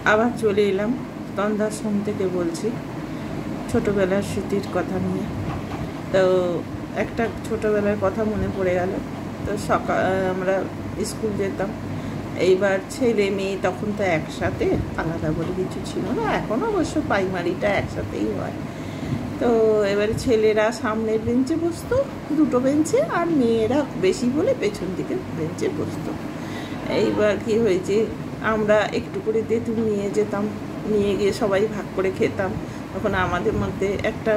আবার চলে এলাম তন্দাশ্রম থেকে বলছি ছোটোবেলার স্মৃতির কথা নিয়ে। তো একটা ছোটোবেলার কথা মনে পড়ে গেল। তো সকাল আমরা স্কুল যেতাম, এইবার ছেলে মেয়ে তখন তো একসাথে, আলাদা বলে কিছু ছিল না। এখন অবশ্য প্রাইমারিটা একসাথেই হয়। তো এবারে ছেলেরা সামনের বেঞ্চে বসতো, দুটো বেঞ্চে, আর মেয়েরা বেশি বলে পেছন দিকের বেঞ্চে বসতো। এইবার কি হয়েছে, আমরা একটু করে তেঁতুল নিয়ে যেতাম, নিয়ে গিয়ে সবাই ভাগ করে খেতাম। তখন আমাদের মধ্যে একটা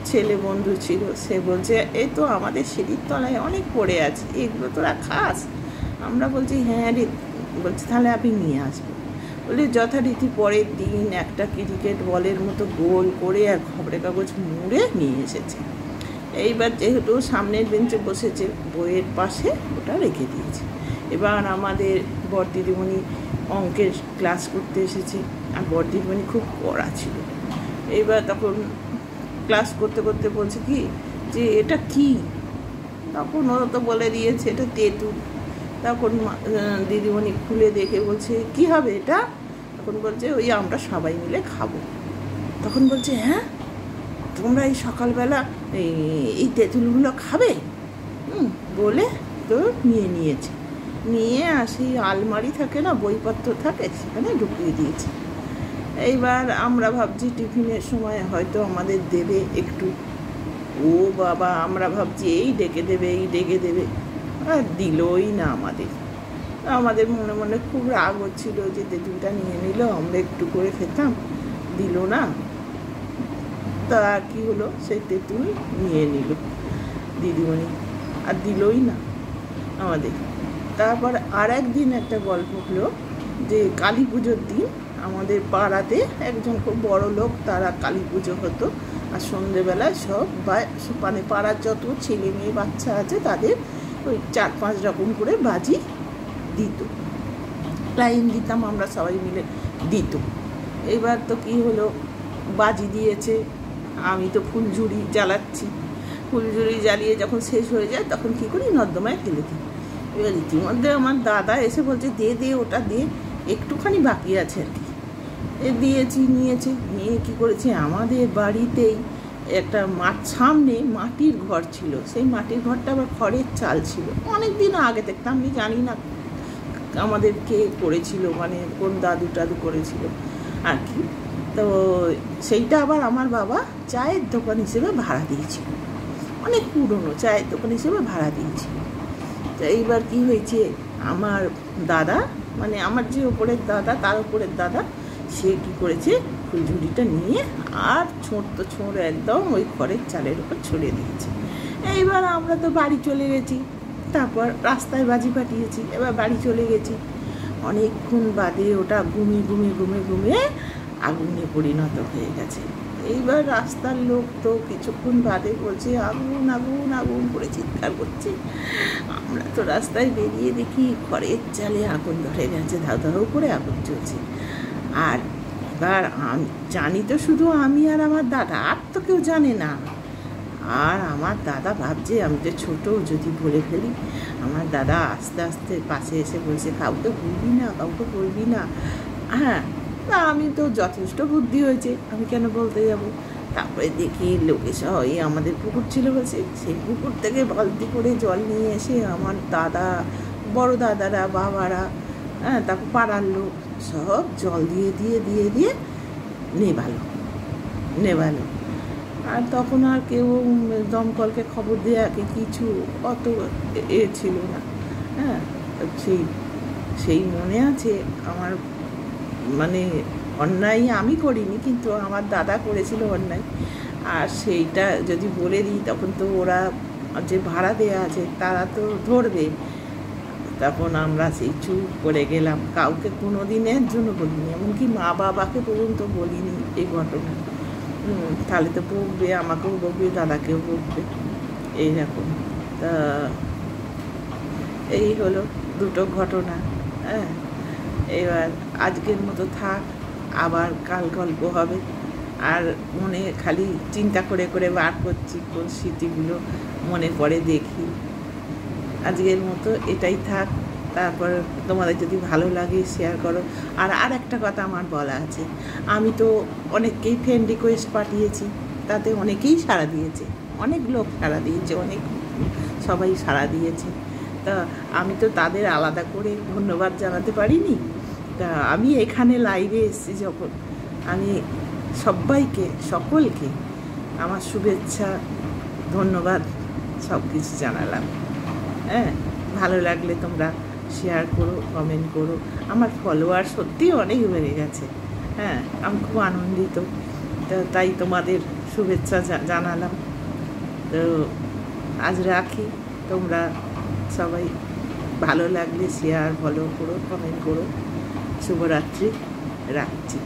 ছেলে বন্ধু ছিল, সে বলছে এই তো আমাদের সিঁড়ির তলায় অনেক পড়ে আছে, এগুলো তোরা খাস? আমরা বলছি হ্যাঁ রে। বলছে তাহলে আপনি নিয়ে আসবো। বলে যথারীতি পরের দিন একটা ক্রিকেট বলের মতো গোল করে আর খবরের কাগজ মুড়ে নিয়ে এসেছে। এইবার যেহেতু সামনের বেঞ্চে বসেছে, বইয়ের পাশে ওটা রেখে দিয়েছে। এবার আমাদের বড় দিদিমণি অঙ্কের ক্লাস করতে এসেছে, আর বড় দিদিমণি খুব পড়া ছিল। এইবার তখন ক্লাস করতে করতে বলছে কি যে এটা কি? তখন ওরা তো বলে দিয়েছে এটা তেঁতুল। তখন দিদিমণি খুলে দেখে বলছে কি হবে এটা? তখন বলছে ওই আমরা সবাই মিলে খাবো। তখন বলছে হ্যাঁ তোমরা এই সকালবেলা এই তেঁতুলগুলো খাবে? বলে তো নিয়েছে, নিয়ে আসি আলমারি থাকে না, বইপত্র থাকে, সেখানে ঢুকিয়ে দিয়েছে। এইবার আমরা ভাবছি টিফিনের সময় হয়তো আমাদের দেবে একটু। ও বাবা, আমরা ভাবছি এই ডেকে দেবে, এই ডেকে দেবে, আর দিলই না আমাদের মনে মনে খুব রাগ হচ্ছিল যে তেঁতুলটা নিয়ে নিল, আমরা একটু করে খেতাম, দিল না। তা কি হলো, সেই তেঁতুল নিয়ে নিল দিদিমণি, আর দিলই না আমাদের। তারপর আর একদিন একটা গল্প হলো যে কালী পুজোর দিন আমাদের পাড়াতে একজন খুব বড় লোক, তারা কালী পুজো হতো। আর সন্ধ্যেবেলায় সব মানে পাড়ার যত ছেলে মেয়ে বাচ্চা আছে তাদের ওই 4-5 রকম করে বাজি দিত, লাইন দিতাম আমরা সবাই মিলে, দিত। এবার তো কি হলো, বাজি দিয়েছে, আমি তো ফুলঝুরি জ্বালাচ্ছি, ফুলঝুরি জ্বালিয়ে যখন শেষ হয়ে যায় তখন কী করি, নর্দমায় ফেলে দিই। এবার ইতিমধ্যে আমার দাদা এসে বলছে দে ওটা দে, একটুখানি বাকি আছে আর কি। দিয়েছি, নিয়ে কী করেছি, আমাদের বাড়িতেই একটা সামনে মাটির ঘর ছিল, সেই মাটির ঘরটা আবার খড়ের চাল ছিল। অনেক দিন আগে দেখতাম, আমি জানি না আমাদের কে করেছিল, মানে কোন দাদু টাদু করেছিল আর কি। তো সেইটা আবার আমার বাবা চায়ের দোকান হিসেবে ভাড়া দিয়েছিল, অনেক পুরনো চায়ের দোকান হিসেবে ভাড়া দিয়েছিল। তো এইবার কি হয়েছে, আমার দাদা, মানে আমার যে ওপরের দাদা, তার ওপরের দাদা, সে কী করেছে, ফুলঝুরিটা নিয়ে আর ছোঁড় একদম ওই খড়ের চালের উপর ছড়িয়ে দিয়েছে। এইবার আমরা তো বাড়ি চলে গেছি, তারপর রাস্তায় বাজি পাঠিয়েছি, এবার বাড়ি চলে গেছি। অনেকক্ষণ বাদে ওটা ঘুমিয়ে আগুনে পরিণত হয়ে গেছে। এইবার রাস্তার লোক তো কিছুক্ষণ বাদে বলছে আগুন করে চিৎকার করছে। আমরা তো রাস্তায় বেরিয়ে দেখি খড়ের চালে আগুন ধরে গেছে, ধাউ করে আগুন চলছে। আর এবার জানি তো শুধু আমি আর আমার দাদা, আর তো কেউ জানে না। আর আমার দাদা ভাবছে আমি তো ছোটো, যদি বলে ফেলি। আমার দাদা আস্তে আস্তে পাশে এসে বলছে কাউকে বলবি না। হ্যাঁ, না আমি তো যথেষ্ট বুদ্ধি হয়েছে, আমি কেন বলতে যাব। তারপরে দেখি লোকে সবাই, আমাদের পুকুর ছিল বলছে, সেই পুকুর থেকে বালতি করে জল নিয়ে এসে আমার দাদা, বড় দাদারা, বাবারা, হ্যাঁ, তারপর পাড়ার লোক সব জল দিয়ে নেভালো। আর তখন আর কেউ দমকলকে খবর দেওয়াকে কিছু অত ছিল না। হ্যাঁ, সেই মনে আছে আমার, মানে অন্যায় আমি করিনি, কিন্তু আমার দাদা করেছিল অন্যায়। আর সেইটা যদি বলে দিই তখন তো ওরা যে ভাড়া দেওয়া আছে তারা তো ধরবে। তখন আমরা সেই চুপ করে গেলাম, কাউকে কোনো দিনের জন্য বলিনি, এমনকি মা বাবাকে পর্যন্ত বলিনি এই ঘটনা। তাহলে তো বকবে, আমাকেও বকবে, দাদাকেও বকবে, এইরকম। তা এই হলো দুটো ঘটনা। হ্যাঁ, এবার আজকের মতো থাক, আবার কাল গল্প হবে। আর মনে খালি চিন্তা করে বার করছি কোন স্মৃতিগুলো মনে পড়ে দেখি। আজকের মতো এটাই থাক। তারপর তোমাদের যদি ভালো লাগে শেয়ার করো। আর একটা কথা আমার বলা আছে, আমি তো অনেককেই ফ্রেন্ড রিকোয়েস্ট পাঠিয়েছি, তাতে অনেকেই সাড়া দিয়েছে, অনেক লোক সাড়া দিয়েছে, অনেক সবাই সাড়া দিয়েছে। তা আমি তো তাদের আলাদা করে ধন্যবাদ জানাতে পারিনি। তা আমি এখানে লাইভে এসেছি যখন, আমি সবাইকে সকলকে আমার শুভেচ্ছা, ধন্যবাদ সব কিছু জানালাম। হ্যাঁ, ভালো লাগলে তোমরা শেয়ার করো, কমেন্ট করো। আমার ফলোয়ার সত্যিই অনেক বেড়ে গেছে। হ্যাঁ, আমি খুব আনন্দিত। তাই তোমাদের শুভেচ্ছা জানালাম। তো আজ রাখি, তোমরা সবাই ভালো লাগলে শেয়ার, ফলো করো, কমেন্ট করো। শুভরাত্রি, রাখছি।